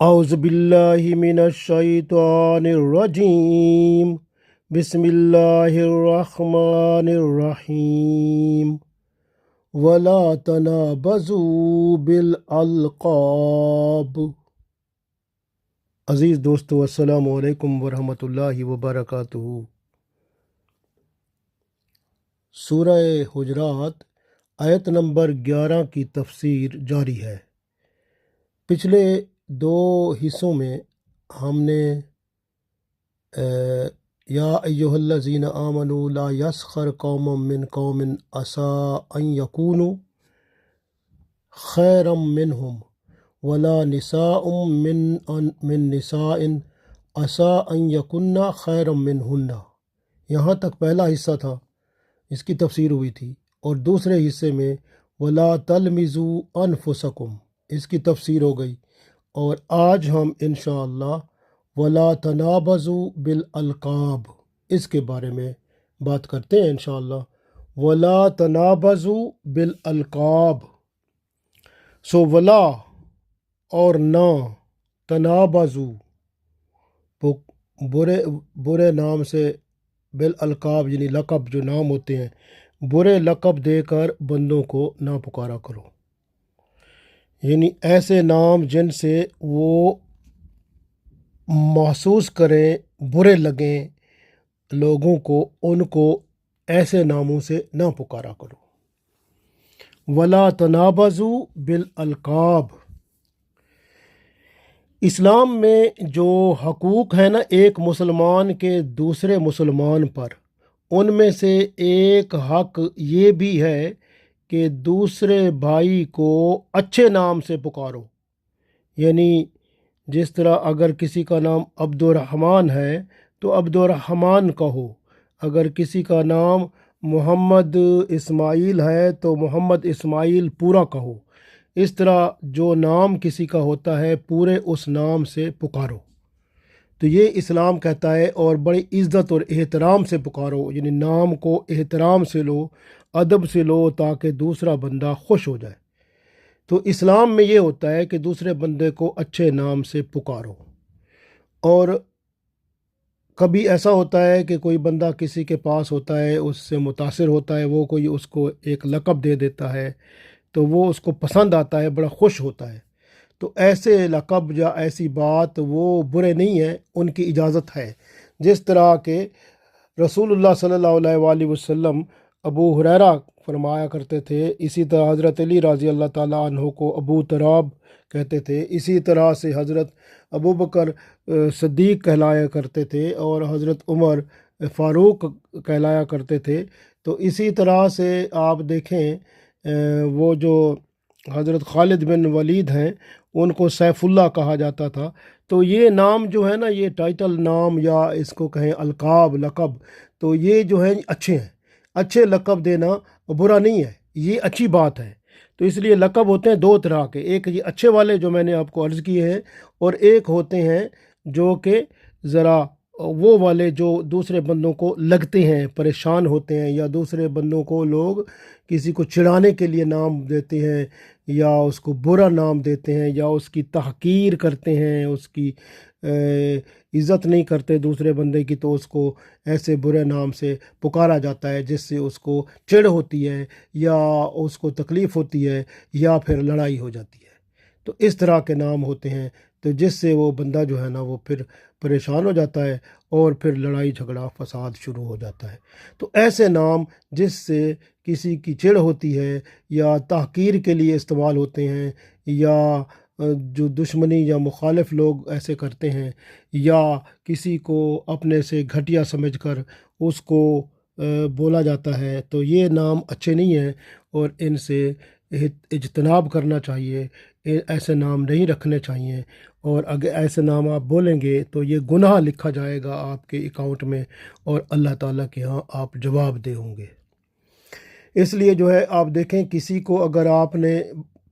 اعوذ باللہ من الشیطان الرجیم بسم اللہ الرحمن الرحیم ولا تنابزوا بالالقاب۔ عزیز دوستو، السلام علیکم ورحمۃ اللہ وبرکاتہ۔ سورہ حجرات آیت نمبر 11 کی تفسیر جاری ہے۔ پچھلے دو حصوں میں ہم نے یا ایھا الذین آمنوا لا یسخر قوم من قوم عسیٰ ان یکونوا خیرا منہم ولا نساء من نساء عسیٰ ان یکن خیرا منہن، یہاں تک پہلا حصہ تھا، اس کی تفسیر ہوئی تھی، اور دوسرے حصے میں ولا تلمزوا انفسکم، اس کی تفسیر ہو گئی، اور آج ہم انشاءاللہ ولا تنابزوا بالالقاب اس کے بارے میں بات کرتے ہیں انشاءاللہ۔ ولا تنابزوا بالالقاب، سو ولا اور نہ، تنابزوا برے نام سے، بالالقاب یعنی لقب جو نام ہوتے ہیں، برے لقب دے کر بندوں کو نہ پکارا کرو، یعنی ایسے نام جن سے وہ محسوس کریں، برے لگیں لوگوں کو، ان کو ایسے ناموں سے نہ پکارا کرو۔ ولا تنابزوا بالالقاب، اسلام میں جو حقوق ہیں نا ایک مسلمان کے دوسرے مسلمان پر، ان میں سے ایک حق یہ بھی ہے کہ دوسرے بھائی کو اچھے نام سے پکارو، یعنی جس طرح اگر کسی کا نام عبد الرحمن ہے تو عبد الرحمن کہو، اگر کسی کا نام محمد اسماعیل ہے تو محمد اسماعیل پورا کہو، اس طرح جو نام کسی کا ہوتا ہے پورے اس نام سے پکارو۔ تو یہ اسلام کہتا ہے، اور بڑی عزت اور احترام سے پکارو، یعنی نام کو احترام سے لو، ادب سے لو، تاکہ دوسرا بندہ خوش ہو جائے۔ تو اسلام میں یہ ہوتا ہے کہ دوسرے بندے کو اچھے نام سے پکارو۔ اور کبھی ایسا ہوتا ہے کہ کوئی بندہ کسی کے پاس ہوتا ہے، اس سے متاثر ہوتا ہے، وہ کوئی اس کو ایک لقب دے دیتا ہے تو وہ اس کو پسند آتا ہے، بڑا خوش ہوتا ہے، تو ایسے لقب یا ایسی بات وہ برے نہیں ہیں، ان کی اجازت ہے۔ جس طرح کہ رسول اللہ صلی اللہ علیہ وآلہ وسلم ابو ہریرہ فرمایا کرتے تھے، اسی طرح حضرت علی رضی اللہ تعالیٰ عنہ کو ابو تراب کہتے تھے، اسی طرح سے حضرت ابو بکر صدیق کہلایا کرتے تھے، اور حضرت عمر فاروق کہلایا کرتے تھے۔ تو اسی طرح سے آپ دیکھیں وہ جو حضرت خالد بن ولید ہیں، ان کو سیف اللہ کہا جاتا تھا۔ تو یہ نام جو ہے نا، یہ ٹائٹل نام یا اس کو کہیں القاب، لقب، تو یہ جو ہے اچھے ہیں، اچھے لقب دینا برا نہیں ہے، یہ اچھی بات ہے۔ تو اس لیے لقب ہوتے ہیں دو طرح کے، ایک یہ اچھے والے جو میں نے آپ کو عرض کیے ہیں، اور ایک ہوتے ہیں جو کہ ذرا وہ والے جو دوسرے بندوں کو لگتے ہیں، پریشان ہوتے ہیں، یا دوسرے بندوں کو لوگ کسی کو چڑھانے کے لیے نام دیتے ہیں، یا اس کو برا نام دیتے ہیں، یا اس کی تحقیر کرتے ہیں، اس کی عزت نہیں کرتے دوسرے بندے کی، تو اس کو ایسے برے نام سے پکارا جاتا ہے جس سے اس کو چڑ ہوتی ہے، یا اس کو تکلیف ہوتی ہے، یا پھر لڑائی ہو جاتی ہے۔ تو اس طرح کے نام ہوتے ہیں، تو جس سے وہ بندہ جو ہے نا وہ پھر پریشان ہو جاتا ہے، اور پھر لڑائی جھگڑا فساد شروع ہو جاتا ہے۔ تو ایسے نام جس سے کسی کی چڑ ہوتی ہے، یا تحقیر کے لیے استعمال ہوتے ہیں، یا جو دشمنی یا مخالف لوگ ایسے کرتے ہیں، یا کسی کو اپنے سے گھٹیا سمجھ کر اس کو بولا جاتا ہے، تو یہ نام اچھے نہیں ہیں، اور ان سے اجتناب کرنا چاہیے، ایسے نام نہیں رکھنے چاہیے، اور اگر ایسے نام آپ بولیں گے تو یہ گناہ لکھا جائے گا آپ کے اکاؤنٹ میں، اور اللہ تعالیٰ کے ہاں آپ جواب دہ ہوں گے۔ اس لیے جو ہے آپ دیکھیں، کسی کو اگر آپ نے،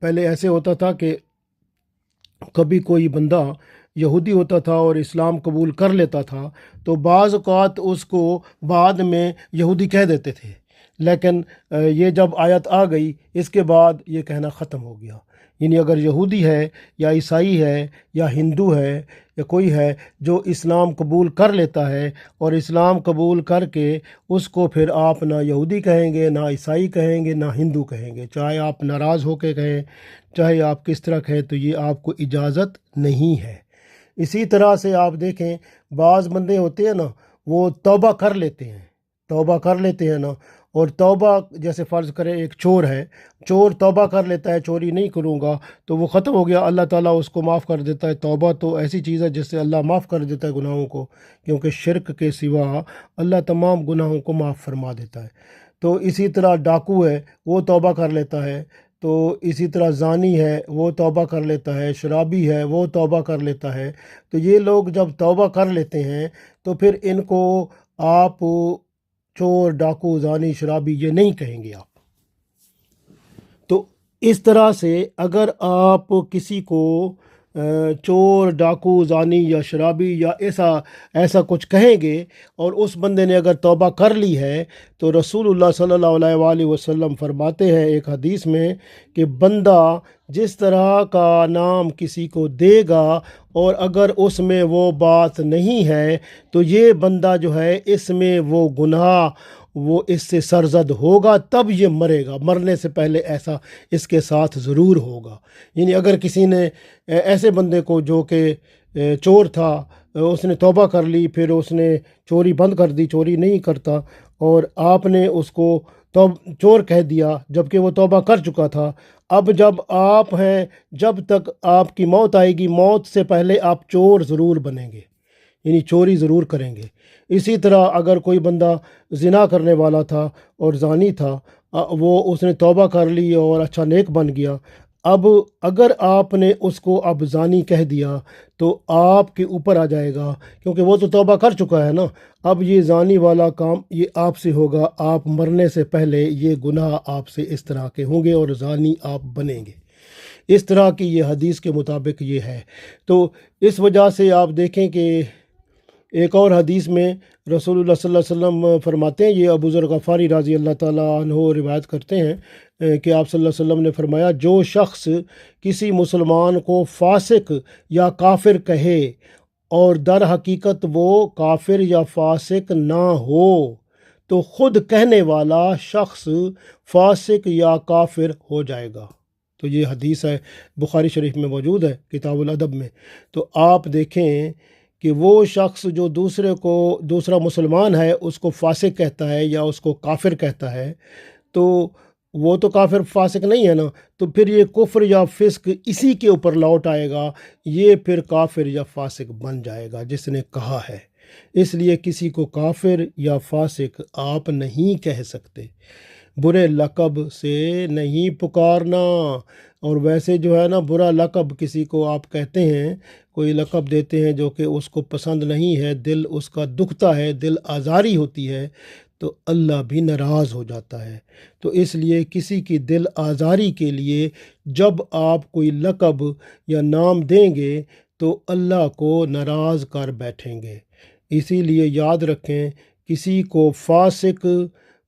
پہلے ایسے ہوتا تھا کہ کبھی کوئی بندہ یہودی ہوتا تھا اور اسلام قبول کر لیتا تھا، تو بعض اوقات اس کو بعد میں یہودی کہہ دیتے تھے، لیکن یہ جب آیت آ گئی اس کے بعد یہ کہنا ختم ہو گیا، یعنی اگر یہودی ہے یا عیسائی ہے یا ہندو ہے یا کوئی ہے جو اسلام قبول کر لیتا ہے اور اسلام قبول کر کے اس کو پھر آپ نہ یہودی کہیں گے، نہ عیسائی کہیں گے، نہ ہندو کہیں گے، چاہے آپ ناراض ہو کے کہیں، چاہے آپ کس طرح کہیں، تو یہ آپ کو اجازت نہیں ہے۔ اسی طرح سے آپ دیکھیں بعض بندے ہوتے ہیں نا، وہ توبہ کر لیتے ہیں نا، اور توبہ جیسے فرض کرے ایک چور ہے، چور توبہ کر لیتا ہے چوری نہیں کروں گا، تو وہ ختم ہو گیا، اللہ تعالیٰ اس کو معاف کر دیتا ہے۔ توبہ تو ایسی چیز ہے جس سے اللہ معاف کر دیتا ہے گناہوں کو، کیونکہ شرک کے سوا اللہ تمام گناہوں کو معاف فرما دیتا ہے۔ تو اسی طرح ڈاکو ہے، وہ توبہ کر لیتا ہے، تو اسی طرح زانی ہے وہ توبہ کر لیتا ہے، شرابی ہے وہ توبہ کر لیتا ہے۔ تو یہ لوگ جب توبہ کر لیتے ہیں تو پھر ان کو آپ چور، ڈاکو، زانی، شرابی یہ نہیں کہیں گے آپ۔ تو اس طرح سے اگر آپ کسی کو چور، ڈاکو، زانی یا شرابی یا ایسا کچھ کہیں گے اور اس بندے نے اگر توبہ کر لی ہے، تو رسول اللہ صلی اللہ علیہ وآلہ وسلم فرماتے ہیں ایک حدیث میں کہ بندہ جس طرح کا نام کسی کو دے گا اور اگر اس میں وہ بات نہیں ہے تو یہ بندہ جو ہے اس میں وہ گناہ وہ اس سے سرزد ہوگا، تب یہ مرے گا، مرنے سے پہلے ایسا اس کے ساتھ ضرور ہوگا۔ یعنی اگر کسی نے ایسے بندے کو جو کہ چور تھا، اس نے توبہ کر لی، پھر اس نے چوری بند کر دی، چوری نہیں کرتا، اور آپ نے اس کو چور کہہ دیا جبکہ وہ توبہ کر چکا تھا، اب جب آپ ہیں، جب تک آپ کی موت آئے گی، موت سے پہلے آپ چور ضرور بنیں گے، یعنی چوری ضرور کریں گے۔ اسی طرح اگر کوئی بندہ زنا کرنے والا تھا اور زانی تھا، وہ اس نے توبہ کر لی اور اچھا نیک بن گیا، اب اگر آپ نے اس کو اب زانی کہہ دیا تو آپ کے اوپر آ جائے گا، کیونکہ وہ تو توبہ کر چکا ہے نا، اب یہ زانی والا کام یہ آپ سے ہوگا، آپ مرنے سے پہلے یہ گناہ آپ سے اس طرح کے ہوں گے اور زانی آپ بنیں گے۔ اس طرح کی یہ حدیث کے مطابق یہ ہے۔ تو اس وجہ سے آپ دیکھیں کہ ایک اور حدیث میں رسول اللہ صلی اللہ علیہ وسلم فرماتے ہیں، یہ ابو ذر غفاری رضی اللہ تعالیٰ عنہ روایت کرتے ہیں کہ آپ صلی اللہ علیہ وسلم نے فرمایا، جو شخص کسی مسلمان کو فاسق یا کافر کہے اور در حقیقت وہ کافر یا فاسق نہ ہو تو خود کہنے والا شخص فاسق یا کافر ہو جائے گا۔ تو یہ حدیث ہے، بخاری شریف میں موجود ہے کتاب الادب میں۔ تو آپ دیکھیں کہ وہ شخص جو دوسرا مسلمان ہے اس کو فاسق کہتا ہے یا اس کو کافر کہتا ہے، تو وہ تو کافر فاسق نہیں ہے نا، تو پھر یہ کفر یا فسق اسی کے اوپر لوٹ آئے گا، یہ پھر کافر یا فاسق بن جائے گا جس نے کہا ہے۔ اس لیے کسی کو کافر یا فاسق آپ نہیں کہہ سکتے، برے لقب سے نہیں پکارنا۔ اور ویسے جو ہے نا، برا لقب کسی کو آپ کہتے ہیں، کوئی لقب دیتے ہیں جو کہ اس کو پسند نہیں ہے، دل اس کا دکھتا ہے، دل آزاری ہوتی ہے، تو اللہ بھی ناراض ہو جاتا ہے۔ تو اس لیے کسی کی دل آزاری کے لیے جب آپ کوئی لقب یا نام دیں گے تو اللہ کو ناراض کر بیٹھیں گے۔ اسی لیے یاد رکھیں، کسی کو فاسق،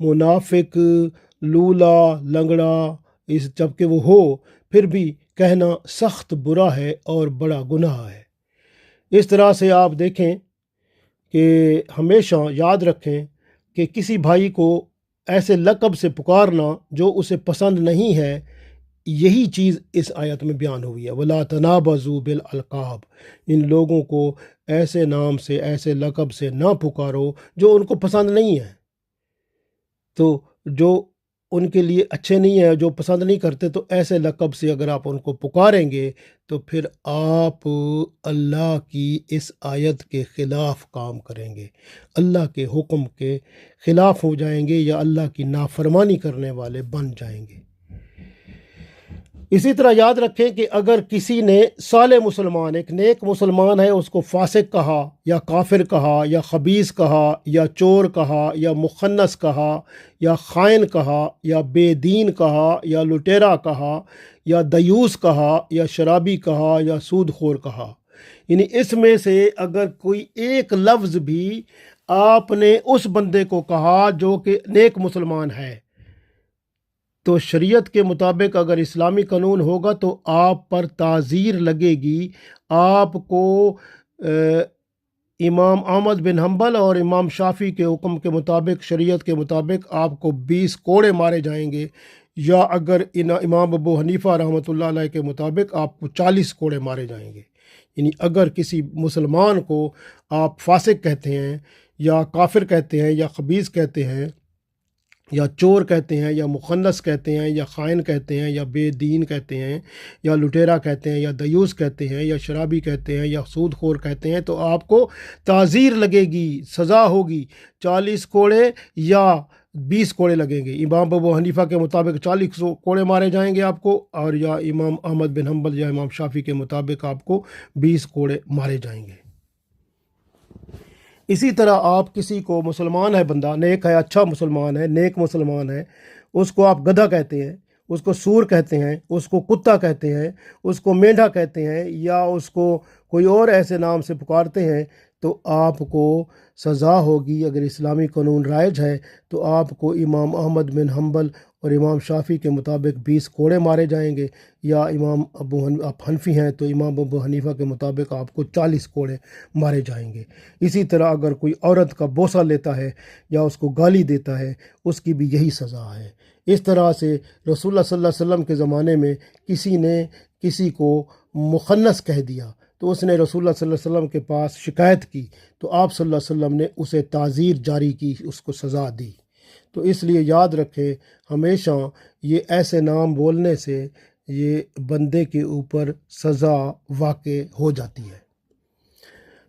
منافق، لولا، لنگڑا جب کہ وہ ہو، پھر بھی کہنا سخت برا ہے اور بڑا گناہ ہے۔ اس طرح سے آپ دیکھیں کہ ہمیشہ یاد رکھیں کہ کسی بھائی کو ایسے لقب سے پکارنا جو اسے پسند نہیں ہے، یہی چیز اس آیت میں بیان ہوئی ہے، وَلَا تَنَابَزُوا بِالْأَلْقَابِ، ان لوگوں کو ایسے نام سے، ایسے لقب سے نہ پکارو جو ان کو پسند نہیں ہے، تو جو ان کے لیے اچھے نہیں ہیں، جو پسند نہیں کرتے، تو ایسے لقب سے اگر آپ ان کو پکاریں گے تو پھر آپ اللہ کی اس آیت کے خلاف کام کریں گے، اللہ کے حکم کے خلاف ہو جائیں گے یا اللہ کی نافرمانی کرنے والے بن جائیں گے۔ اسی طرح یاد رکھیں کہ اگر کسی نے صالح مسلمان، ایک نیک مسلمان ہے، اس کو فاسق کہا یا کافر کہا یا خبیث کہا یا چور کہا یا مخنث کہا یا خائن کہا یا بے دین کہا یا لٹیرا کہا یا دیوس کہا یا شرابی کہا یا سود خور کہا، یعنی اس میں سے اگر کوئی ایک لفظ بھی آپ نے اس بندے کو کہا جو کہ نیک مسلمان ہے، تو شریعت کے مطابق اگر اسلامی قانون ہوگا تو آپ پر تعزیر لگے گی. آپ کو امام احمد بن حنبل اور امام شافعی کے حکم کے مطابق، شریعت کے مطابق آپ کو 20 کوڑے مارے جائیں گے، یا اگر امام ابو حنیفہ رحمۃ اللہ علیہ کے مطابق آپ کو 40 کوڑے مارے جائیں گے. یعنی اگر کسی مسلمان کو آپ فاسق کہتے ہیں یا کافر کہتے ہیں یا خبیث کہتے ہیں یا چور کہتے ہیں یا مخنث کہتے ہیں یا خائن کہتے ہیں یا بے دین کہتے ہیں یا لٹیرا کہتے ہیں یا دیوس کہتے ہیں یا شرابی کہتے ہیں یا سود خور کہتے ہیں، تو آپ کو تعزیر لگے گی، سزا ہوگی. 40 کوڑے یا 20 کوڑے لگیں گے. امام ابو حنیفہ کے مطابق 40 کوڑے مارے جائیں گے آپ کو، اور یا امام احمد بن حنبل یا امام شافعی کے مطابق آپ کو 20 کوڑے مارے جائیں گے. اسی طرح آپ کسی کو، مسلمان ہے بندہ، نیک ہے، اچھا مسلمان ہے، نیک مسلمان ہے، اس کو آپ گدھا کہتے ہیں، اس کو سور کہتے ہیں، اس کو کتا کہتے ہیں، اس کو مینڈھا کہتے ہیں، یا اس کو کوئی اور ایسے نام سے پکارتے ہیں، تو آپ کو سزا ہوگی. اگر اسلامی قانون رائج ہے تو آپ کو امام احمد بن حنبل اور امام شافعی کے مطابق 20 کوڑے مارے جائیں گے، یا امام آپ حنفی ہیں تو امام ابو حنیفہ کے مطابق آپ کو 40 کوڑے مارے جائیں گے. اسی طرح اگر کوئی عورت کا بوسہ لیتا ہے یا اس کو گالی دیتا ہے، اس کی بھی یہی سزا ہے. اس طرح سے رسول اللہ صلی اللہ علیہ وسلم کے زمانے میں کسی نے کسی کو مخنث کہہ دیا تو اس نے رسول اللہ صلی اللہ علیہ وسلم کے پاس شکایت کی، تو آپ صلی اللہ علیہ وسلم نے اسے تعزیر جاری کی، اس کو سزا دی. تو اس لیے یاد رکھیں، ہمیشہ یہ ایسے نام بولنے سے یہ بندے کے اوپر سزا واقع ہو جاتی ہے.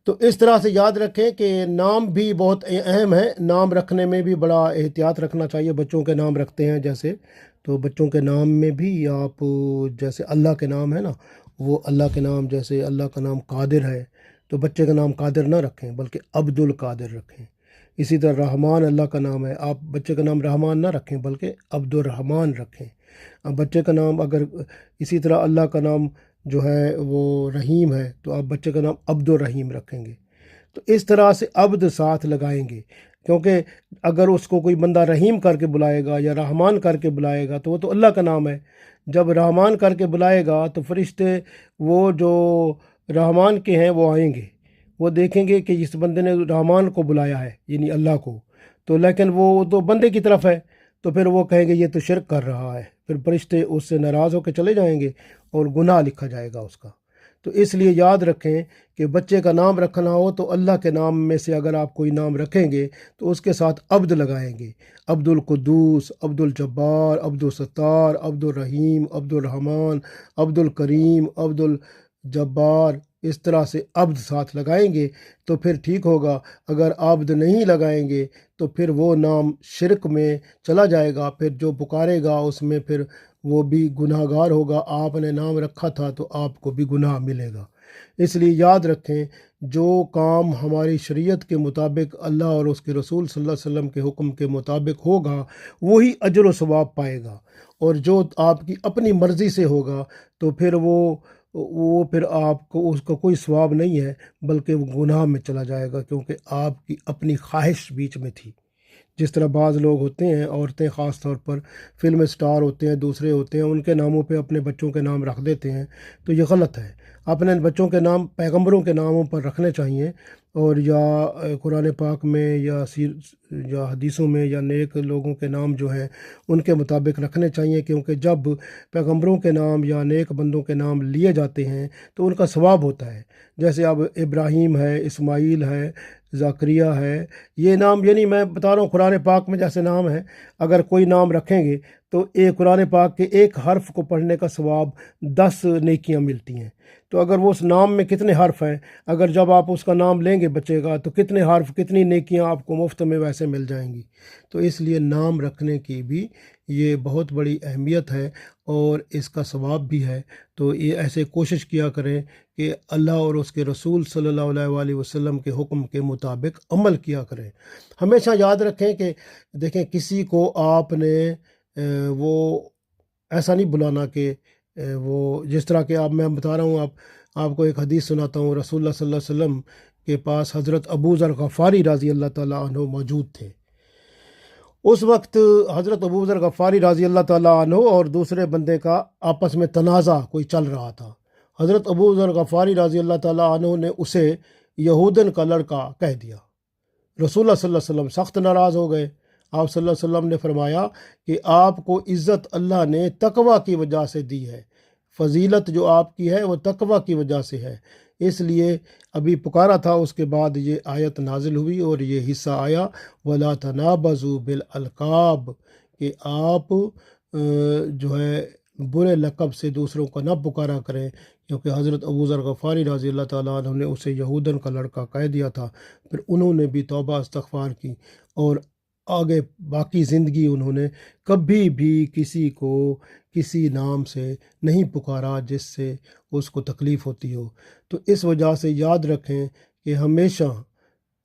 تو اس طرح سے یاد رکھیں کہ نام بھی بہت اہم ہے. نام رکھنے میں بھی بڑا احتیاط رکھنا چاہیے. بچوں کے نام رکھتے ہیں جیسے، تو بچوں کے نام میں بھی آپ جیسے اللہ کے نام ہے نا، وہ اللہ کے نام، جیسے اللہ کا نام قادر ہے تو بچے کا نام قادر نہ رکھیں بلکہ عبد القادر رکھیں. اسی طرح رحمان اللہ کا نام ہے، آپ بچے کا نام رحمان نہ رکھیں بلکہ عبد الرحمن رکھیں. اب بچے کا نام اگر اسی طرح اللہ کا نام جو ہے وہ رحیم ہے تو آپ بچے کا نام عبد الرحیم رکھیں گے. تو اس طرح سے عبد ساتھ لگائیں گے، کیونکہ اگر اس کو کوئی بندہ رحیم کر کے بلائے گا یا رحمان کر کے بلائے گا تو وہ تو اللہ کا نام ہے. جب رحمان کر کے بلائے گا تو فرشتے وہ جو رحمان کے ہیں وہ آئیں گے، وہ دیکھیں گے کہ اس بندے نے رحمان کو بلایا ہے یعنی اللہ کو، تو لیکن وہ تو بندے کی طرف ہے، تو پھر وہ کہیں گے یہ تو شرک کر رہا ہے. پھر فرشتے اس سے ناراض ہو کے چلے جائیں گے اور گناہ لکھا جائے گا اس کا. تو اس لیے یاد رکھیں کہ بچے کا نام رکھنا ہو تو اللہ کے نام میں سے اگر آپ کوئی نام رکھیں گے تو اس کے ساتھ عبد لگائیں گے. عبد القدوس، عبد الجبار، عبد الستار، عبد الرحیم، عبد الرحمن، عبد الکریم، عبد الجبار، اس طرح سے عبد ساتھ لگائیں گے تو پھر ٹھیک ہوگا. اگر عبد نہیں لگائیں گے تو پھر وہ نام شرک میں چلا جائے گا، پھر جو پکارے گا اس میں پھر وہ بھی گناہ گار ہوگا. آپ نے نام رکھا تھا تو آپ کو بھی گناہ ملے گا. اس لیے یاد رکھیں، جو کام ہماری شریعت کے مطابق اللہ اور اس کے رسول صلی اللہ علیہ وسلم کے حکم کے مطابق ہوگا وہی اجر و ثواب پائے گا، اور جو آپ کی اپنی مرضی سے ہوگا تو پھر وہ پھر آپ کو اس کا کوئی ثواب نہیں ہے بلکہ وہ گناہ میں چلا جائے گا، کیونکہ آپ کی اپنی خواہش بیچ میں تھی. جس طرح بعض لوگ ہوتے ہیں، عورتیں خاص طور پر فلم اسٹار ہوتے ہیں، دوسرے ہوتے ہیں، ان کے ناموں پہ اپنے بچوں کے نام رکھ دیتے ہیں، تو یہ غلط ہے. اپنے بچوں کے نام پیغمبروں کے ناموں پر رکھنے چاہیے، اور یا قرآن پاک میں یا حدیثوں میں یا نیک لوگوں کے نام جو ہیں ان کے مطابق رکھنے چاہیے، کیونکہ جب پیغمبروں کے نام یا نیک بندوں کے نام لیے جاتے ہیں تو ان کا ثواب ہوتا ہے. جیسے اب ابراہیم ہے، اسماعیل ہے، زکریہ ہے، یہ نام یعنی میں بتا رہا ہوں قرآن پاک میں جیسے نام ہے، اگر کوئی نام رکھیں گے تو ایک قرآن پاک کے ایک حرف کو پڑھنے کا ثواب 10 نیکیاں ملتی ہیں. تو اگر وہ اس نام میں کتنے حرف ہیں، اگر جب آپ اس کا نام لیں گے بچے کا تو کتنے حرف، کتنی نیکیاں آپ کو مفت میں ویسے مل جائیں گی. تو اس لیے نام رکھنے کی بھی یہ بہت بڑی اہمیت ہے اور اس کا ثواب بھی ہے. تو یہ ایسے کوشش کیا کریں کہ اللہ اور اس کے رسول صلی اللہ علیہ وآلہ وسلم کے حکم کے مطابق عمل کیا کریں. ہمیشہ یاد رکھیں کہ دیکھیں، کسی کو آپ نے وہ ایسا نہیں بلانا کہ وہ جس طرح کہ میں بتا رہا ہوں، آپ کو ایک حدیث سناتا ہوں. رسول اللہ صلی اللہ علیہ وسلم کے پاس حضرت ابو ذر غفاری رضی اللہ تعالیٰ عنہ موجود تھے. اس وقت حضرت ابو ذر غفاری رضی اللہ تعالیٰ عنہ اور دوسرے بندے کا آپس میں تنازع کوئی چل رہا تھا۔ حضرت ابو ذر غفاری رضی اللہ تعالیٰ عنہ نے اسے یہودن کا لڑکا کہہ دیا۔ رسول اللہ صلی اللہ علیہ وسلم سخت ناراض ہو گئے۔ آپ صلی اللہ علیہ وسلم نے فرمایا کہ آپ کو عزت اللہ نے تقوی کی وجہ سے دی ہے، فضیلت جو آپ کی ہے وہ تقوی کی وجہ سے ہے، اس لیے ابھی پکارا تھا۔ اس کے بعد یہ آیت نازل ہوئی اور یہ حصہ آیا وَلَا تَنَابَزُوا بِالْأَلْقَابِ، کہ آپ جو ہے برے لقب سے دوسروں کو نہ پکارا کریں، کیونکہ حضرت ابو ذر غفاری رضی اللہ تعالیٰ عنہ نے اسے یہودن کا لڑکا کہہ دیا تھا۔ پھر انہوں نے بھی توبہ استغفار کی اور آگے باقی زندگی انہوں نے کبھی بھی کسی کو کسی نام سے نہیں پکارا جس سے اس کو تکلیف ہوتی ہو۔ تو اس وجہ سے یاد رکھیں کہ ہمیشہ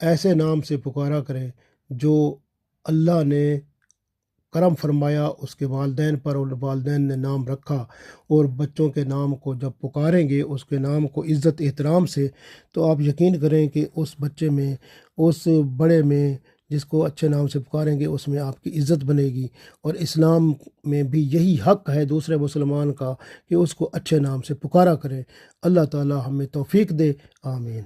ایسے نام سے پکارا کریں جو اللہ نے کرم فرمایا اس کے والدین پر، اور والدین نے نام رکھا، اور بچوں کے نام کو جب پکاریں گے اس کے نام کو عزت احترام سے، تو آپ یقین کریں کہ اس بچے میں، اس بڑے میں جس کو اچھے نام سے پکاریں گے اس میں آپ کی عزت بنے گی۔ اور اسلام میں بھی یہی حق ہے دوسرے مسلمان کا کہ اس کو اچھے نام سے پکارا کرے۔ اللہ تعالی ہمیں توفیق دے، آمین۔